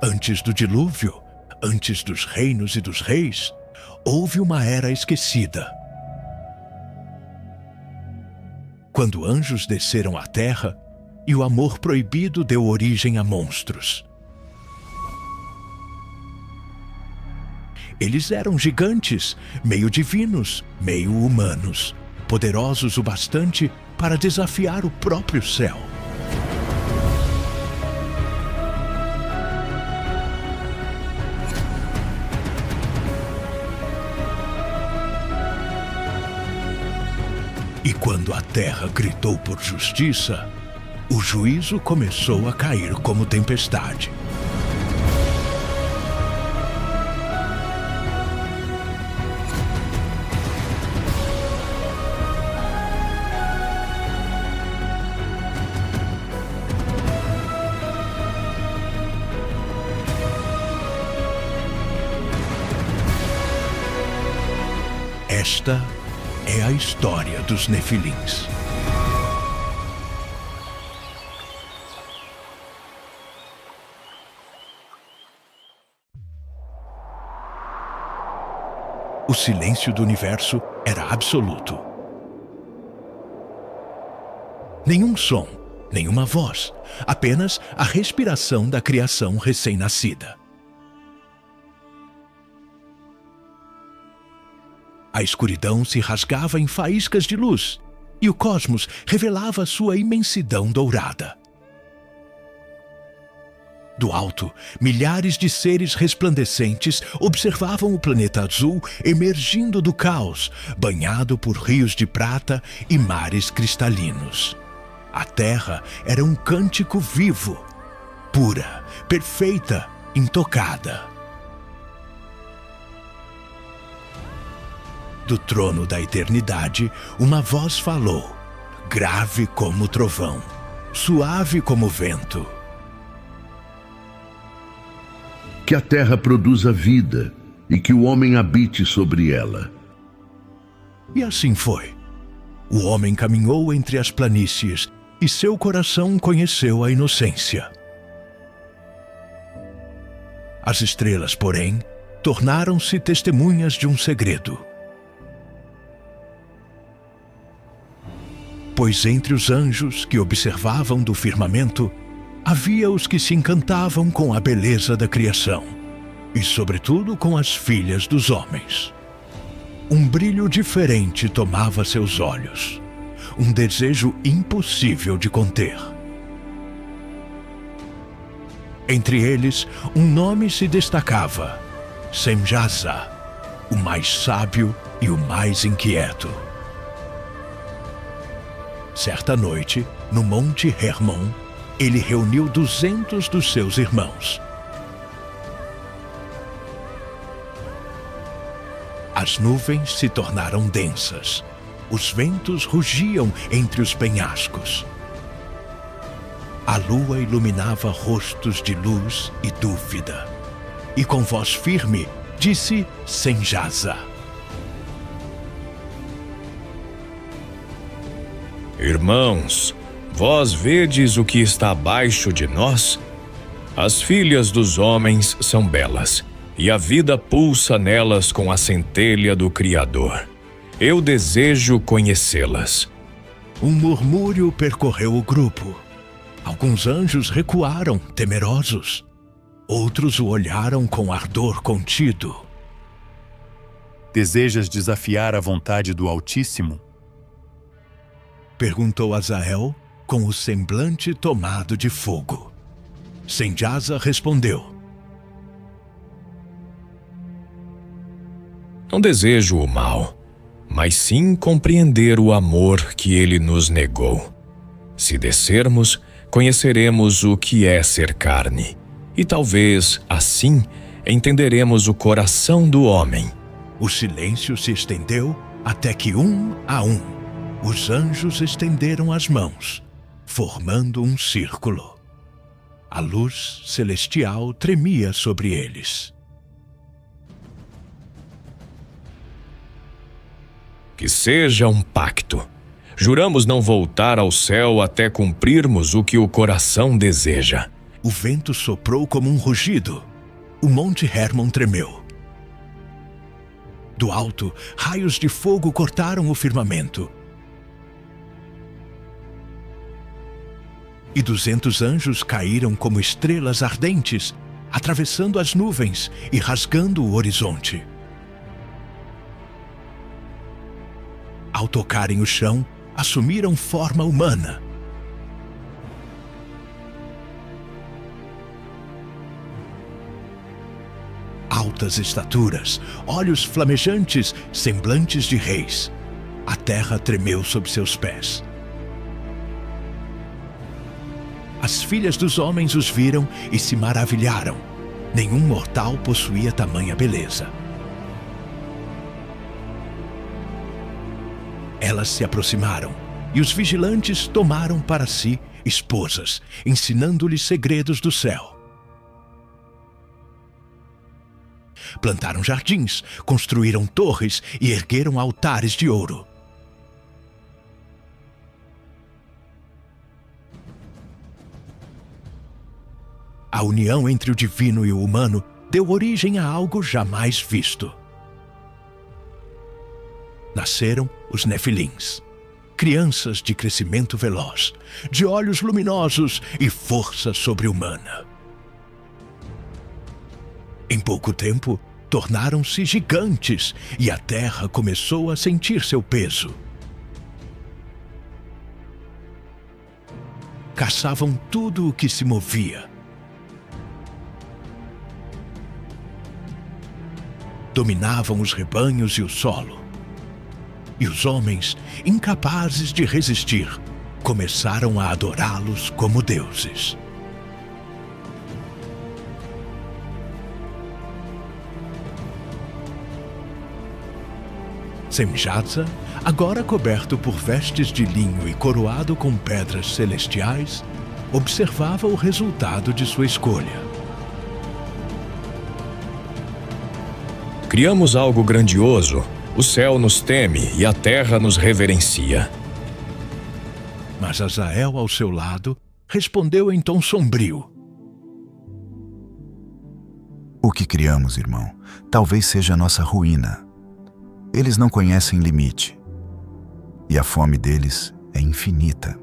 Antes do dilúvio, antes dos reinos e dos reis, houve uma era esquecida. Quando anjos desceram à terra e o amor proibido deu origem a monstros. Eles eram gigantes, meio divinos, meio humanos, poderosos o bastante para desafiar o próprio céu. E quando a terra gritou por justiça, o juízo começou a cair como tempestade. Esta é a história dos Nefilins. O silêncio do universo era absoluto. Nenhum som, nenhuma voz, apenas a respiração da criação recém-nascida. A escuridão se rasgava em faíscas de luz, e o cosmos revelava sua imensidão dourada. Do alto, milhares de seres resplandecentes observavam o planeta azul emergindo do caos, banhado por rios de prata e mares cristalinos. A Terra era um cântico vivo, pura, perfeita, intocada. Do trono da eternidade, uma voz falou, grave como trovão, suave como vento. Que a terra produza vida e que o homem habite sobre ela. E assim foi. O homem caminhou entre as planícies e seu coração conheceu a inocência. As estrelas, porém, tornaram-se testemunhas de um segredo. Pois entre os anjos que observavam do firmamento, havia os que se encantavam com a beleza da criação, e sobretudo com as filhas dos homens. Um brilho diferente tomava seus olhos, um desejo impossível de conter. Entre eles, um nome se destacava, Semjaza, o mais sábio e o mais inquieto. Certa noite, no Monte Hermon, ele reuniu 200 dos seus irmãos. As nuvens se tornaram densas. Os ventos rugiam entre os penhascos. A lua iluminava rostos de luz e dúvida. E com voz firme, disse Semjaza: Irmãos, vós vedes o que está abaixo de nós? As filhas dos homens são belas, e a vida pulsa nelas com a centelha do Criador. Eu desejo conhecê-las. Um murmúrio percorreu o grupo. Alguns anjos recuaram, temerosos. Outros o olharam com ardor contido. Desejas desafiar a vontade do Altíssimo? Perguntou Azael, com o semblante tomado de fogo. Semjaza respondeu: Não desejo o mal, mas sim compreender o amor que ele nos negou. Se descermos, conheceremos o que é ser carne, e talvez, assim, entenderemos o coração do homem. O silêncio se estendeu até que, um a um, os anjos estenderam as mãos, formando um círculo. A luz celestial tremia sobre eles. Que seja um pacto. Juramos não voltar ao céu até cumprirmos o que o coração deseja. o vento soprou como um rugido. O Monte Hermon tremeu. Do alto, raios de fogo cortaram o firmamento. E 200 anjos caíram como estrelas ardentes, atravessando as nuvens e rasgando o horizonte. Ao tocarem o chão, assumiram forma humana. Altas estaturas, olhos flamejantes, semblantes de reis. A terra tremeu sob seus pés. As filhas dos homens os viram e se maravilharam. Nenhum mortal possuía tamanha beleza. Elas se aproximaram, e os vigilantes tomaram para si esposas, ensinando-lhes segredos do céu. Plantaram jardins, construíram torres e ergueram altares de ouro. A união entre o divino e o humano deu origem a algo jamais visto. Nasceram os Nefilins, crianças de crescimento veloz, de olhos luminosos e força sobre-humana. Em pouco tempo, tornaram-se gigantes e a terra começou a sentir seu peso. Caçavam tudo o que se movia. Dominavam os rebanhos e o solo. E os homens, incapazes de resistir, começaram a adorá-los como deuses. Semjaza, agora coberto por vestes de linho e coroado com pedras celestiais, observava o resultado de sua escolha. Criamos algo grandioso. O céu nos teme e a terra nos reverencia. Mas Azael, ao seu lado, respondeu em tom sombrio: O que criamos, irmão, talvez seja a nossa ruína. Eles não conhecem limite, e a fome deles é infinita.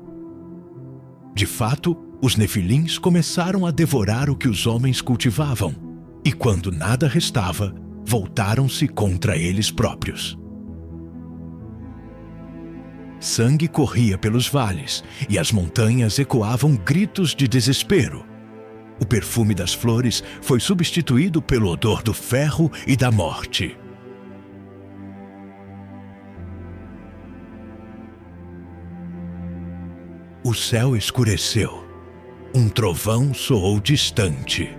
De fato, os Nefilins começaram a devorar o que os homens cultivavam, e quando nada restava, voltaram-se contra eles próprios. Sangue corria pelos vales, e as montanhas ecoavam gritos de desespero. O perfume das flores foi substituído pelo odor do ferro e da morte. O céu escureceu. Um trovão soou distante.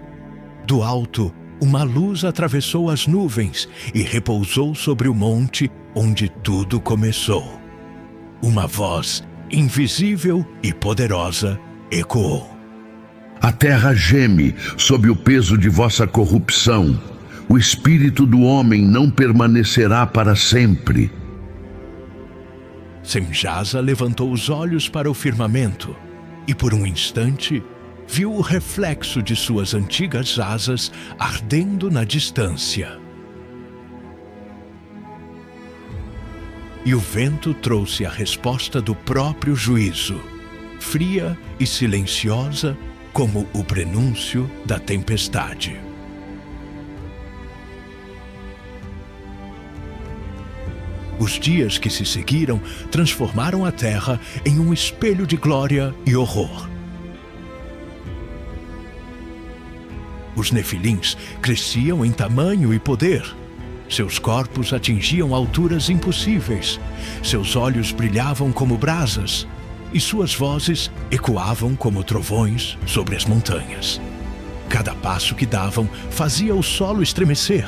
Do alto, uma luz atravessou as nuvens e repousou sobre o monte onde tudo começou. Uma voz, invisível e poderosa, ecoou: A terra geme sob o peso de vossa corrupção. O espírito do homem não permanecerá para sempre. Semjaza levantou os olhos para o firmamento e, por um instante, viu o reflexo de suas antigas asas ardendo na distância. E o vento trouxe a resposta do próprio juízo, fria e silenciosa como o prenúncio da tempestade. Os dias que se seguiram transformaram a terra em um espelho de glória e horror. Os Nefilins cresciam em tamanho e poder. Seus corpos atingiam alturas impossíveis. Seus olhos brilhavam como brasas. E suas vozes ecoavam como trovões sobre as montanhas. Cada passo que davam fazia o solo estremecer.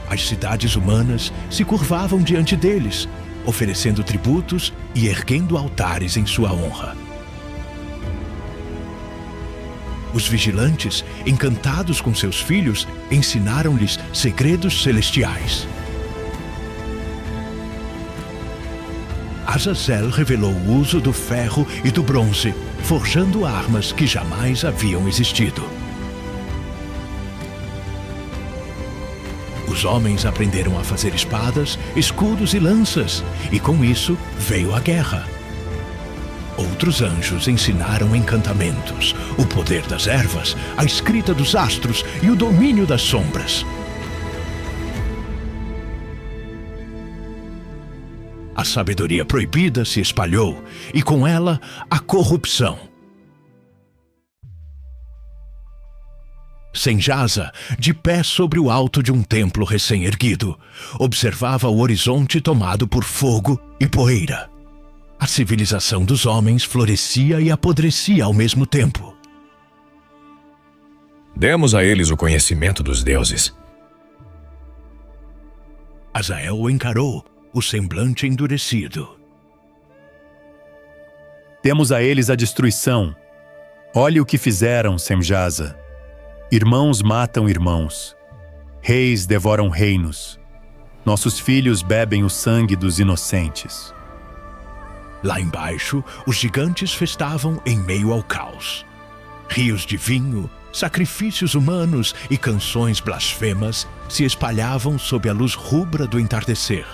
As cidades humanas se curvavam diante deles, oferecendo tributos e erguendo altares em sua honra. Os vigilantes, encantados com seus filhos, ensinaram-lhes segredos celestiais. Azazel revelou o uso do ferro e do bronze, forjando armas que jamais haviam existido. Os homens aprenderam a fazer espadas, escudos e lanças, e com isso veio a guerra. Outros anjos ensinaram encantamentos, o poder das ervas, a escrita dos astros e o domínio das sombras. A sabedoria proibida se espalhou, e com ela, a corrupção. Semjasa, de pé sobre o alto de um templo recém-erguido, observava o horizonte tomado por fogo e poeira. A civilização dos homens florescia e apodrecia ao mesmo tempo. Demos a eles o conhecimento dos deuses. Azael o encarou, o semblante endurecido. Demos a eles a destruição. Olhe o que fizeram, Semjasa. Irmãos matam irmãos. Reis devoram reinos. Nossos filhos bebem o sangue dos inocentes. Lá embaixo, os gigantes festavam em meio ao caos. Rios de vinho, sacrifícios humanos e canções blasfemas se espalhavam sob a luz rubra do entardecer.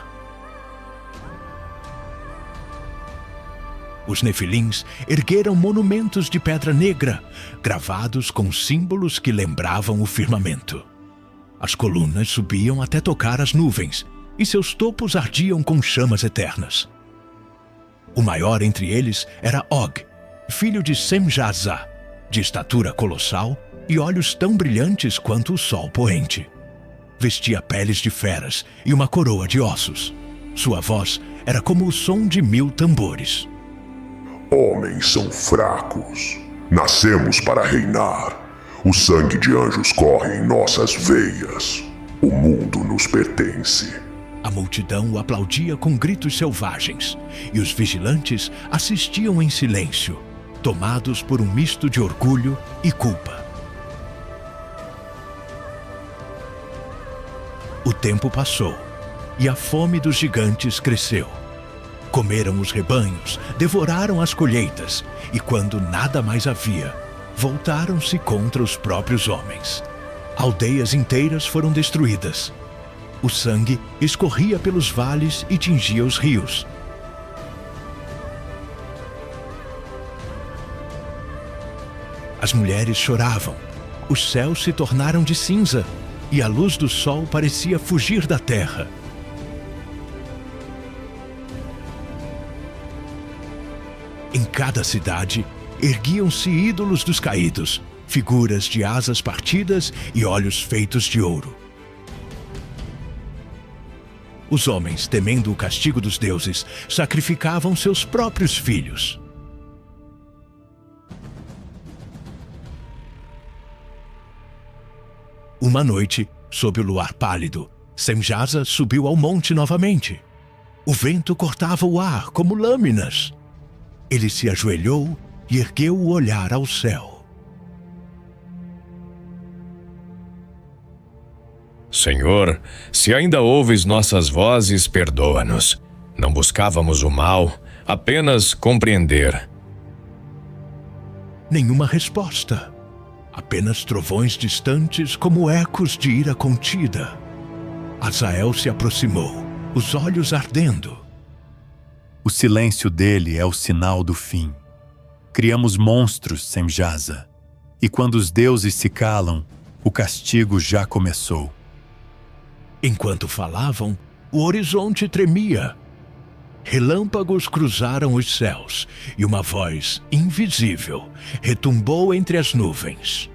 Os nefilins ergueram monumentos de pedra negra, gravados com símbolos que lembravam o firmamento. As colunas subiam até tocar as nuvens, e seus topos ardiam com chamas eternas. O maior entre eles era Og, filho de Semjasa, de estatura colossal e olhos tão brilhantes quanto o sol poente. Vestia peles de feras e uma coroa de ossos. Sua voz era como o som de 1000 tambores. Homens são fracos. Nascemos para reinar. O sangue de anjos corre em nossas veias. O mundo nos pertence. A multidão o aplaudia com gritos selvagens, e os vigilantes assistiam em silêncio, tomados por um misto de orgulho e culpa. O tempo passou, e a fome dos gigantes cresceu. Comeram os rebanhos, devoraram as colheitas, e quando nada mais havia, voltaram-se contra os próprios homens. Aldeias inteiras foram destruídas. O sangue escorria pelos vales e tingia os rios. As mulheres choravam, os céus se tornaram de cinza, e a luz do sol parecia fugir da terra. Em cada cidade, erguiam-se ídolos dos caídos, figuras de asas partidas e olhos feitos de ouro. Os homens, temendo o castigo dos deuses, sacrificavam seus próprios filhos. Uma noite, sob o luar pálido, Semjasa subiu ao monte novamente. O vento cortava o ar como lâminas. Ele se ajoelhou e ergueu o olhar ao céu. Senhor, se ainda ouves nossas vozes, perdoa-nos. Não buscávamos o mal, apenas compreender. Nenhuma resposta. Apenas trovões distantes como ecos de ira contida. Azael se aproximou, os olhos ardendo. O silêncio dele é o sinal do fim. Criamos monstros, Semjasa. E quando os deuses se calam, o castigo já começou. Enquanto falavam, o horizonte tremia. Relâmpagos cruzaram os céus, e uma voz invisível retumbou entre as nuvens.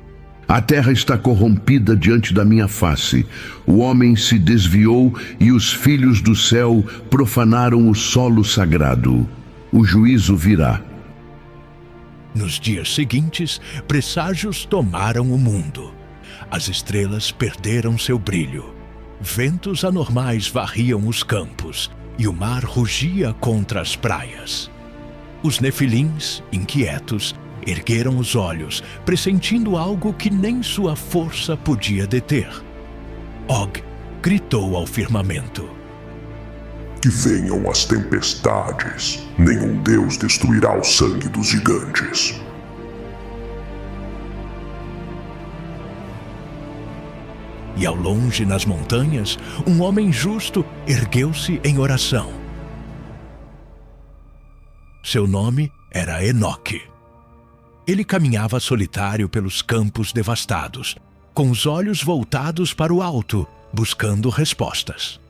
A terra está corrompida diante da minha face. O homem se desviou e os filhos do céu profanaram o solo sagrado. O juízo virá. Nos dias seguintes, presságios tomaram o mundo. As estrelas perderam seu brilho. Ventos anormais varriam os campos, e o mar rugia contra as praias. Os nefilins, inquietos, ergueram os olhos, pressentindo algo que nem sua força podia deter. Og gritou ao firmamento. Que venham as tempestades, nenhum deus destruirá o sangue dos gigantes. E ao longe, nas montanhas, um homem justo ergueu-se em oração. Seu nome era Enoque. Ele caminhava solitário pelos campos devastados, com os olhos voltados para o alto, buscando respostas.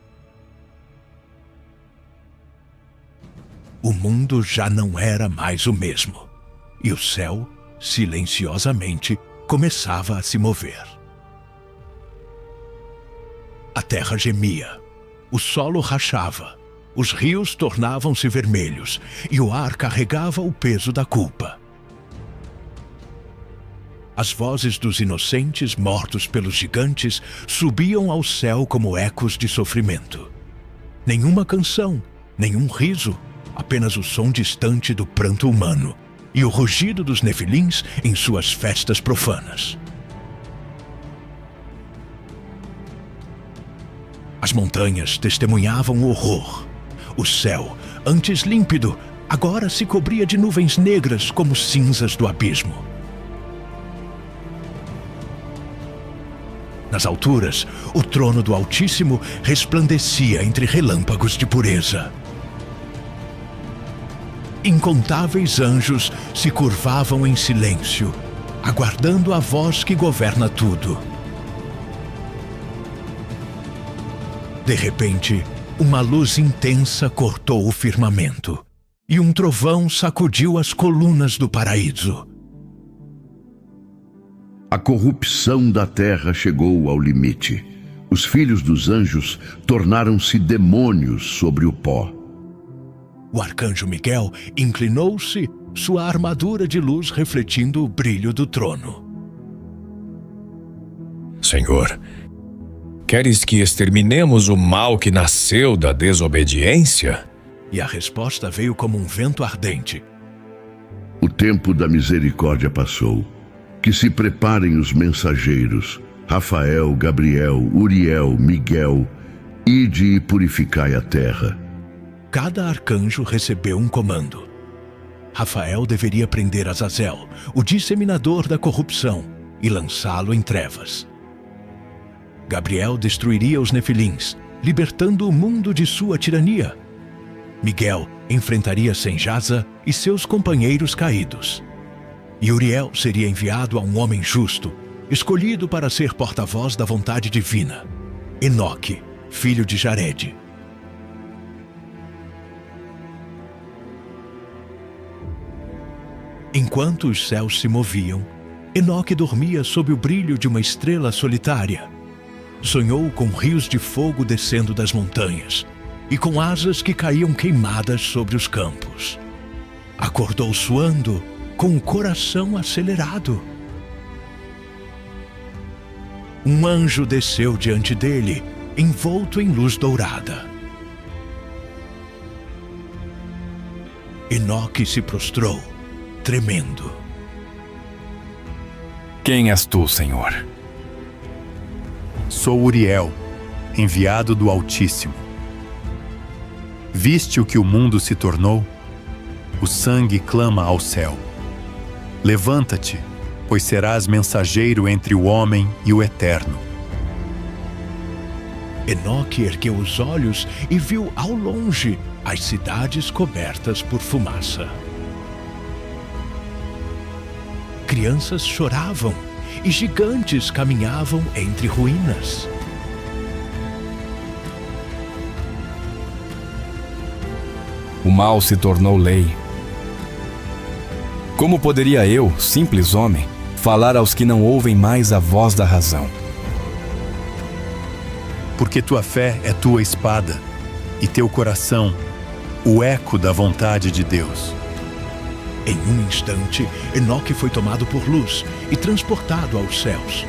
O mundo já não era mais o mesmo, e o céu, silenciosamente, começava a se mover. A terra gemia, o solo rachava, os rios tornavam-se vermelhos e o ar carregava o peso da culpa. As vozes dos inocentes mortos pelos gigantes subiam ao céu como ecos de sofrimento. Nenhuma canção, nenhum riso, apenas o som distante do pranto humano e o rugido dos nefilins em suas festas profanas. As montanhas testemunhavam o horror. O céu, antes límpido, agora se cobria de nuvens negras como cinzas do abismo. Nas alturas, o trono do Altíssimo resplandecia entre relâmpagos de pureza. Incontáveis anjos se curvavam em silêncio, aguardando a voz que governa tudo. De repente, uma luz intensa cortou o firmamento, e um trovão sacudiu as colunas do paraíso. A corrupção da terra chegou ao limite. Os filhos dos anjos tornaram-se demônios sobre o pó. O arcanjo Miguel inclinou-se, sua armadura de luz refletindo o brilho do trono. Senhor, queres que exterminemos o mal que nasceu da desobediência? E a resposta veio como um vento ardente. O tempo da misericórdia passou. Que se preparem os mensageiros, Rafael, Gabriel, Uriel, Miguel, ide e purificai a terra. Cada arcanjo recebeu um comando. Rafael deveria prender Azazel, o disseminador da corrupção, e lançá-lo em trevas. Gabriel destruiria os nefilins, libertando o mundo de sua tirania. Miguel enfrentaria Senjaza e seus companheiros caídos. E Uriel seria enviado a um homem justo, escolhido para ser porta-voz da vontade divina, Enoque, filho de Jared. Enquanto os céus se moviam, Enoque dormia sob o brilho de uma estrela solitária. Sonhou com rios de fogo descendo das montanhas e com asas que caíam queimadas sobre os campos. Acordou suando, com o coração acelerado. Um anjo desceu diante dele, envolto em luz dourada. Enoque se prostrou, tremendo. Quem és tu, Senhor? Sou Uriel, enviado do Altíssimo. Viste o que o mundo se tornou? O sangue clama ao céu. Levanta-te, pois serás mensageiro entre o homem e o Eterno. Enoque ergueu os olhos e viu ao longe as cidades cobertas por fumaça. Crianças choravam e gigantes caminhavam entre ruínas. O mal se tornou lei. Como poderia eu, simples homem, falar aos que não ouvem mais a voz da razão? Porque tua fé é tua espada, e teu coração, o eco da vontade de Deus. Em um instante, Enoque foi tomado por luz e transportado aos céus.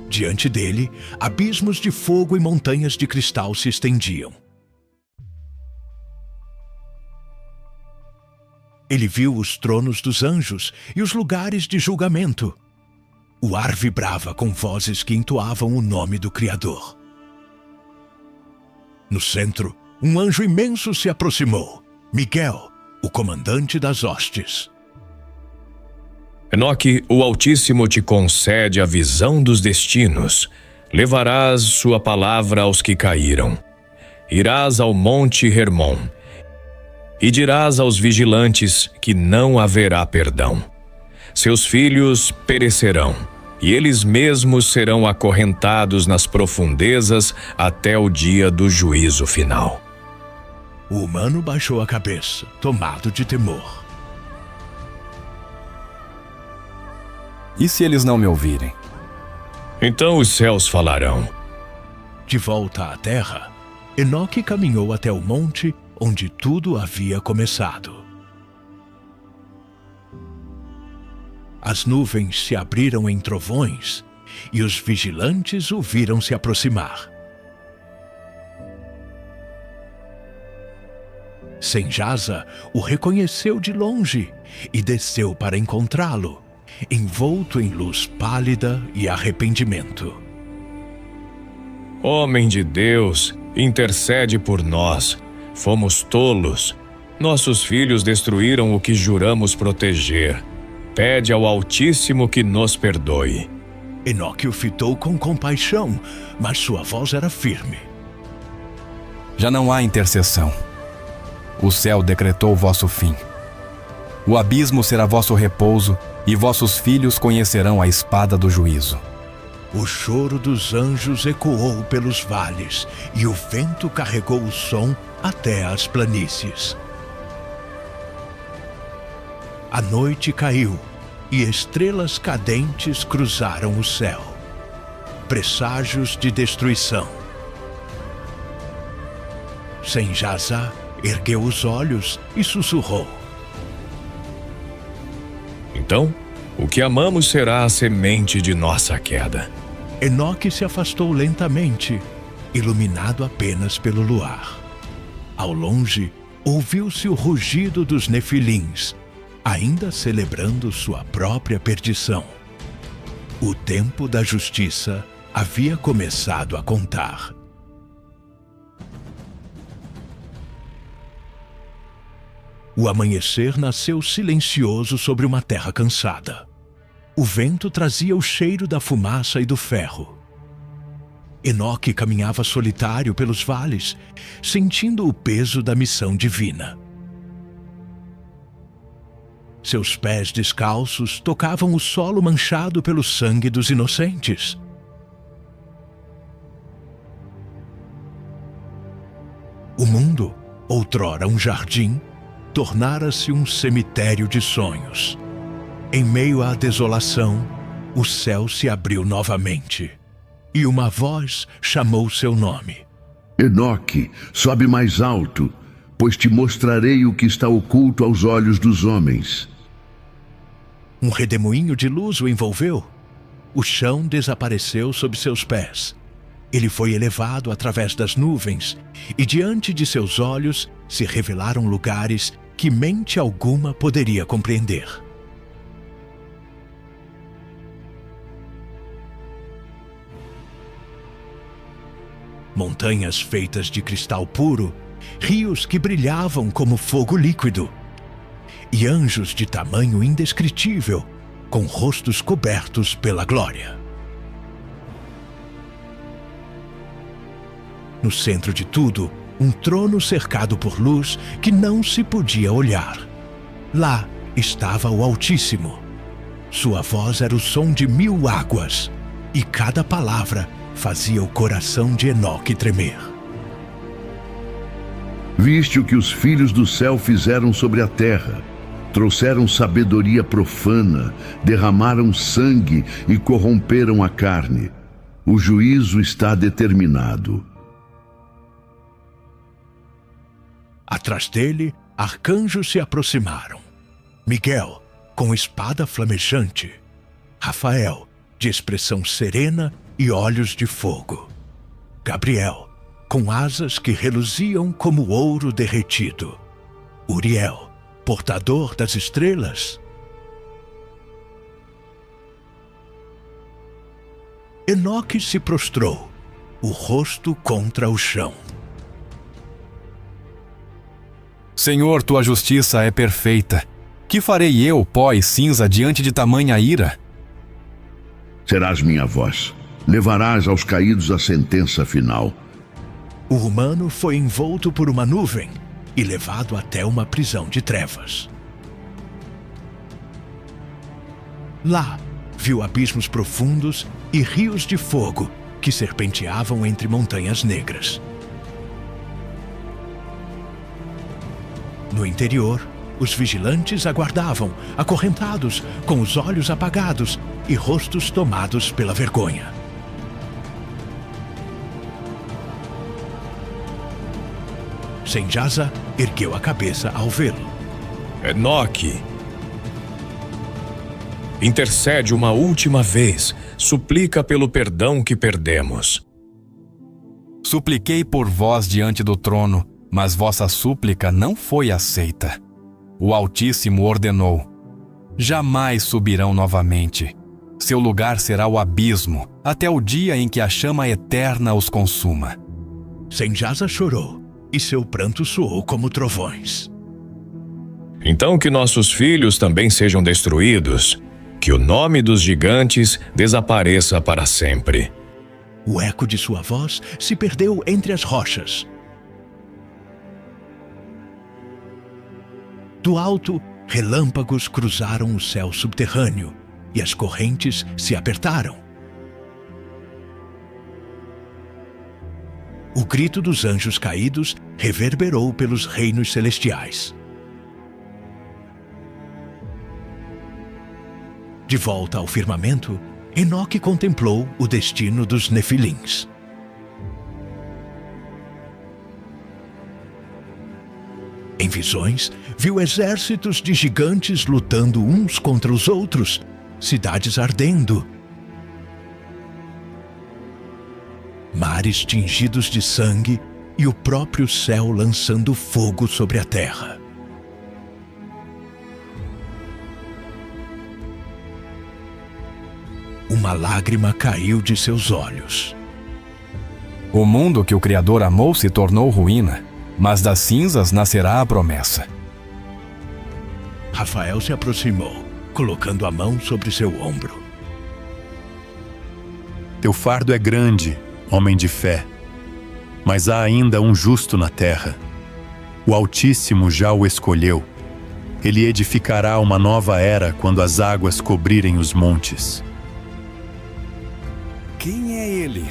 Diante dele, abismos de fogo e montanhas de cristal se estendiam. Ele viu os tronos dos anjos e os lugares de julgamento. O ar vibrava com vozes que entoavam o nome do Criador. No centro, um anjo imenso se aproximou. Miguel, o comandante das hostes. Enoque, o Altíssimo te concede a visão dos destinos. Levarás sua palavra aos que caíram. Irás ao monte Hermon e dirás aos vigilantes que não haverá perdão. Seus filhos perecerão, e eles mesmos serão acorrentados nas profundezas até o dia do juízo final. O humano baixou a cabeça, tomado de temor. E se eles não me ouvirem? Então os céus falarão. De volta à terra, Enoque caminhou até o monte onde tudo havia começado. As nuvens se abriram em trovões e os vigilantes o viram se aproximar. Senjasa o reconheceu de longe e desceu para encontrá-lo, envolto em luz pálida e arrependimento. Homem de Deus, intercede por nós. Fomos tolos. Nossos filhos destruíram o que juramos proteger. Pede ao Altíssimo que nos perdoe. Enoque o fitou com compaixão, mas sua voz era firme. Já não há intercessão. O céu decretou vosso fim. O abismo será vosso repouso, e vossos filhos conhecerão a espada do juízo. O choro dos anjos ecoou pelos vales, e o vento carregou o som até as planícies. A noite caiu, e estrelas cadentes cruzaram o céu. Presságios de destruição. Senjasa ergueu os olhos e sussurrou. Então, o que amamos será a semente de nossa queda. Enoque se afastou lentamente, iluminado apenas pelo luar. Ao longe, ouviu-se o rugido dos nefilins, ainda celebrando sua própria perdição. O tempo da justiça havia começado a contar. O amanhecer nasceu silencioso sobre uma terra cansada. O vento trazia o cheiro da fumaça e do ferro. Enoque caminhava solitário pelos vales, sentindo o peso da missão divina. Seus pés descalços tocavam o solo manchado pelo sangue dos inocentes. O mundo, outrora um jardim, tornara-se um cemitério de sonhos. Em meio à desolação, o céu se abriu novamente, e uma voz chamou seu nome. Enoque, sobe mais alto, pois te mostrarei o que está oculto aos olhos dos homens. Um redemoinho de luz o envolveu. O chão desapareceu sob seus pés. Ele foi elevado através das nuvens, e diante de seus olhos se revelaram lugares que mente alguma poderia compreender. Montanhas feitas de cristal puro, rios que brilhavam como fogo líquido, e anjos de tamanho indescritível, com rostos cobertos pela glória. No centro de tudo, um trono cercado por luz que não se podia olhar. Lá estava o Altíssimo. Sua voz era o som de 1000 águas, e cada palavra fazia o coração de Enoque tremer. Viste o que os filhos do céu fizeram sobre a terra. Trouxeram sabedoria profana, derramaram sangue e corromperam a carne. O juízo está determinado. Atrás dele, arcanjos se aproximaram. Miguel, com espada flamejante. Rafael, de expressão serena e olhos de fogo. Gabriel, com asas que reluziam como ouro derretido. Uriel, portador das estrelas. Enoque se prostrou, o rosto contra o chão. Senhor, tua justiça é perfeita. Que farei eu, pó e cinza, diante de tamanha ira? Serás minha voz. Levarás aos caídos a sentença final. O humano foi envolto por uma nuvem e levado até uma prisão de trevas. Lá, viu abismos profundos e rios de fogo que serpenteavam entre montanhas negras. No interior, os vigilantes aguardavam, acorrentados, com os olhos apagados e rostos tomados pela vergonha. Senjasa ergueu a cabeça ao vê-lo. Enoque, intercede uma última vez, suplica pelo perdão que perdemos. Supliquei por vós diante do trono, mas vossa súplica não foi aceita. O Altíssimo ordenou: jamais subirão novamente. Seu lugar será o abismo, até o dia em que a chama eterna os consuma. Senjasa chorou, e seu pranto soou como trovões. Então que nossos filhos também sejam destruídos, que o nome dos gigantes desapareça para sempre. O eco de sua voz se perdeu entre as rochas. Do alto, relâmpagos cruzaram o céu subterrâneo e as correntes se apertaram. O grito dos anjos caídos reverberou pelos reinos celestiais. De volta ao firmamento, Enoque contemplou o destino dos Nefilins. Em visões, viu exércitos de gigantes lutando uns contra os outros, cidades ardendo, mares tingidos de sangue e o próprio céu lançando fogo sobre a terra. Uma lágrima caiu de seus olhos. O mundo que o Criador amou se tornou ruína, mas das cinzas nascerá a promessa. Rafael se aproximou, colocando a mão sobre seu ombro. Teu fardo é grande, homem de fé, mas há ainda um justo na terra. O Altíssimo já o escolheu. Ele edificará uma nova era quando as águas cobrirem os montes. Quem é ele?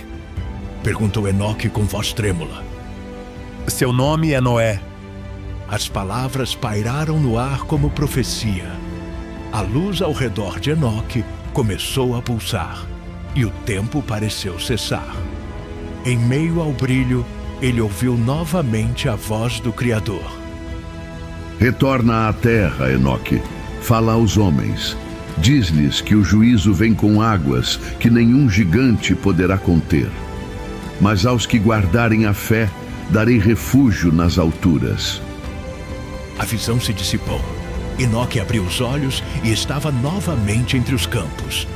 Perguntou Enoque com voz trêmula. Seu nome é Noé. As palavras pairaram no ar como profecia. A luz ao redor de Enoque começou a pulsar, e o tempo pareceu cessar. Em meio ao brilho, ele ouviu novamente a voz do Criador. Retorna à terra, Enoque. Fala aos homens. Diz-lhes que o juízo vem com águas que nenhum gigante poderá conter. Mas aos que guardarem a fé, darei refúgio nas alturas. A visão se dissipou. Enoque abriu os olhos e estava novamente entre os campos.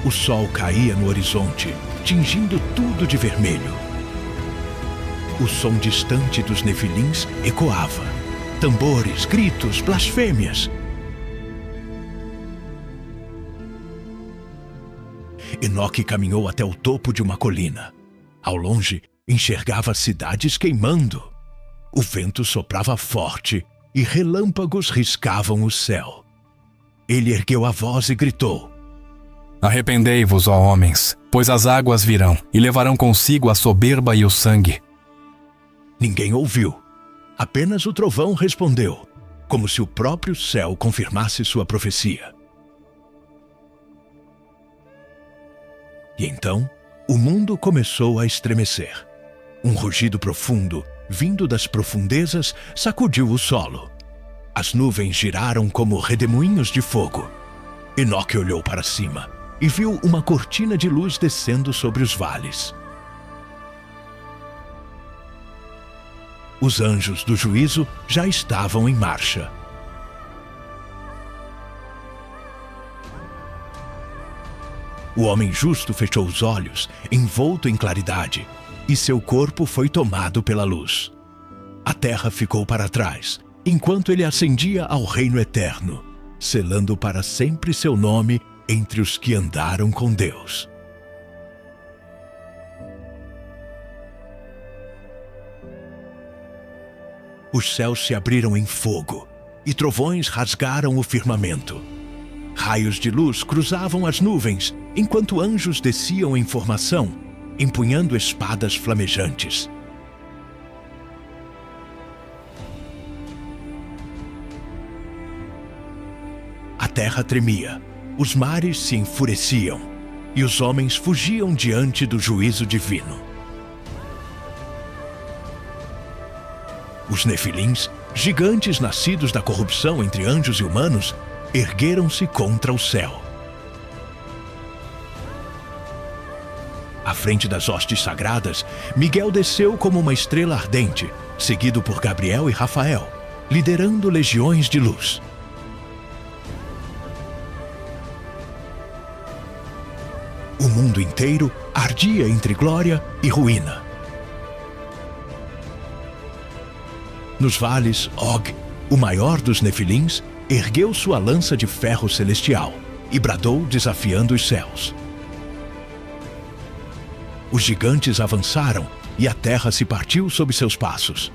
O sol caía no horizonte, tingindo tudo de vermelho. O som distante dos nefilins ecoava. Tambores, gritos, blasfêmias. Enoque caminhou até o topo de uma colina. Ao longe, enxergava cidades queimando. O vento soprava forte e relâmpagos riscavam o céu. Ele ergueu a voz e gritou: Arrependei-vos, ó homens, pois as águas virão e levarão consigo a soberba e o sangue. Ninguém ouviu. Apenas o trovão respondeu, como se o próprio céu confirmasse sua profecia. E então, o mundo começou a estremecer. Um rugido profundo, vindo das profundezas, sacudiu o solo. As nuvens giraram como redemoinhos de fogo. Enoque olhou para cima e viu uma cortina de luz descendo sobre os vales. Os anjos do juízo já estavam em marcha. O homem justo fechou os olhos, envolto em claridade, e seu corpo foi tomado pela luz. A terra ficou para trás, enquanto ele ascendia ao reino eterno, selando para sempre seu nome entre os que andaram com Deus. Os céus se abriram em fogo, e trovões rasgaram o firmamento. Raios de luz cruzavam as nuvens, enquanto anjos desciam em formação, empunhando espadas flamejantes. A terra tremia, os mares se enfureciam, e os homens fugiam diante do juízo divino. Os nefilins, gigantes nascidos da corrupção entre anjos e humanos, ergueram-se contra o céu. À frente das hostes sagradas, Miguel desceu como uma estrela ardente, seguido por Gabriel e Rafael, liderando legiões de luz. O mundo inteiro ardia entre glória e ruína. Nos vales, Og, o maior dos nefilins, ergueu sua lança de ferro celestial e bradou desafiando os céus. Os gigantes avançaram e a terra se partiu sob seus passos.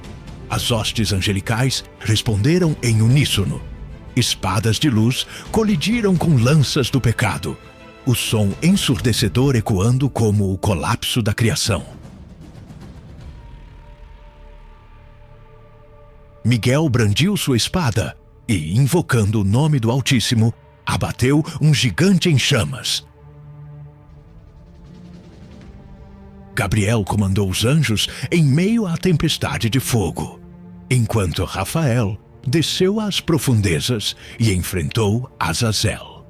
As hostes angelicais responderam em uníssono. Espadas de luz colidiram com lanças do pecado, o som ensurdecedor ecoando como o colapso da criação. Miguel brandiu sua espada e, invocando o nome do Altíssimo, abateu um gigante em chamas. Gabriel comandou os anjos em meio à tempestade de fogo, enquanto Rafael desceu às profundezas e enfrentou Azazel.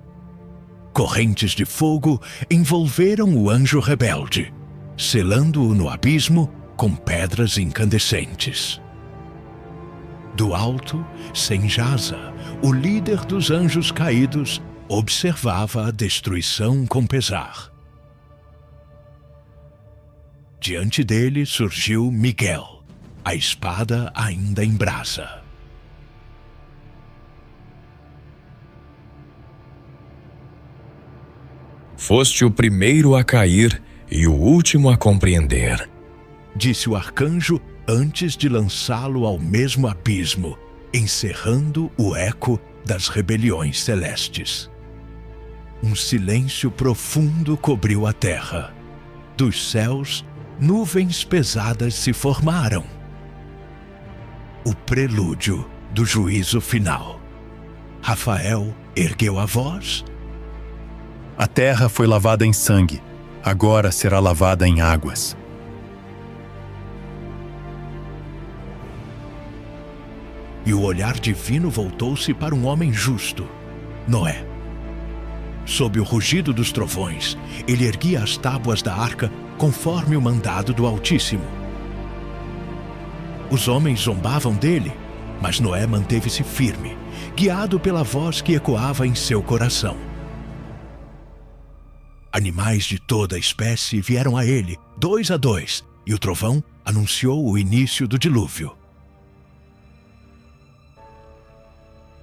Correntes de fogo envolveram o anjo rebelde, selando-o no abismo com pedras incandescentes. Do alto, Senjaza, o líder dos anjos caídos, observava a destruição com pesar. Diante dele surgiu Miguel, a espada ainda em brasa. Foste o primeiro a cair e o último a compreender, disse o arcanjo antes de lançá-lo ao mesmo abismo, encerrando o eco das rebeliões celestes. Um silêncio profundo cobriu a terra. Dos céus, nuvens pesadas se formaram. O prelúdio do juízo final. Rafael ergueu a voz. A terra foi lavada em sangue, agora será lavada em águas. E o olhar divino voltou-se para um homem justo, Noé. Sob o rugido dos trovões, ele erguia as tábuas da arca conforme o mandado do Altíssimo. Os homens zombavam dele, mas Noé manteve-se firme, guiado pela voz que ecoava em seu coração. Animais de toda a espécie vieram a ele, 2 a 2, e o trovão anunciou o início do dilúvio.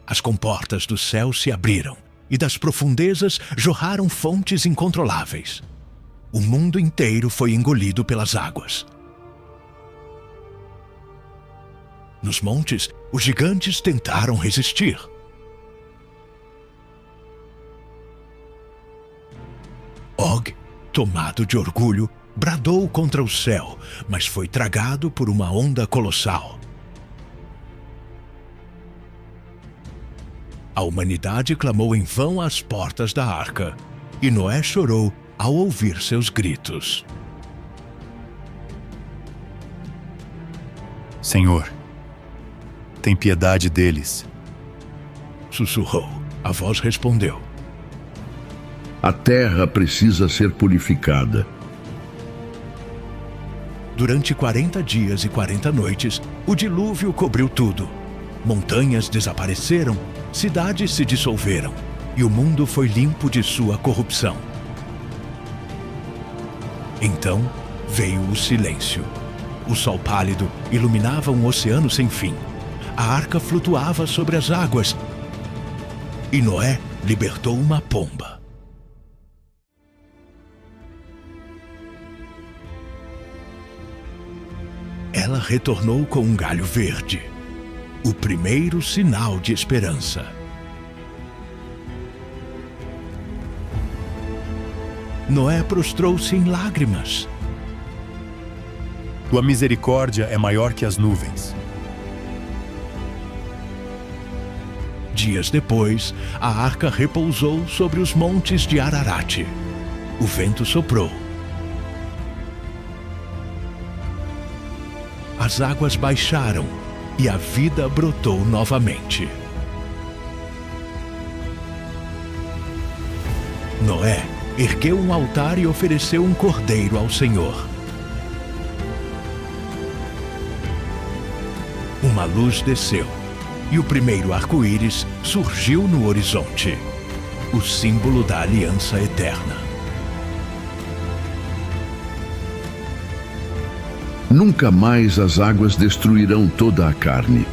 As comportas do céu se abriram, e das profundezas jorraram fontes incontroláveis. O mundo inteiro foi engolido pelas águas. Nos montes, os gigantes tentaram resistir. Og, tomado de orgulho, bradou contra o céu, mas foi tragado por uma onda colossal. A humanidade clamou em vão às portas da arca, e Noé chorou ao ouvir seus gritos. Senhor, tem piedade deles. Sussurrou. A voz respondeu. A terra precisa ser purificada. Durante 40 dias e 40 noites, o dilúvio cobriu tudo. Montanhas desapareceram, cidades se dissolveram, e o mundo foi limpo de sua corrupção. Então veio o silêncio. O sol pálido iluminava um oceano sem fim. A arca flutuava sobre as águas e Noé libertou uma pomba. Ela retornou com um galho verde, o primeiro sinal de esperança. Noé prostrou-se em lágrimas. Tua misericórdia é maior que as nuvens. Dias depois, a arca repousou sobre os montes de Ararat. O vento soprou. As águas baixaram e a vida brotou novamente. Noé ergueu um altar e ofereceu um cordeiro ao Senhor. Uma luz desceu e o primeiro arco-íris surgiu no horizonte, o símbolo da aliança eterna. Nunca mais as águas destruirão toda a carne.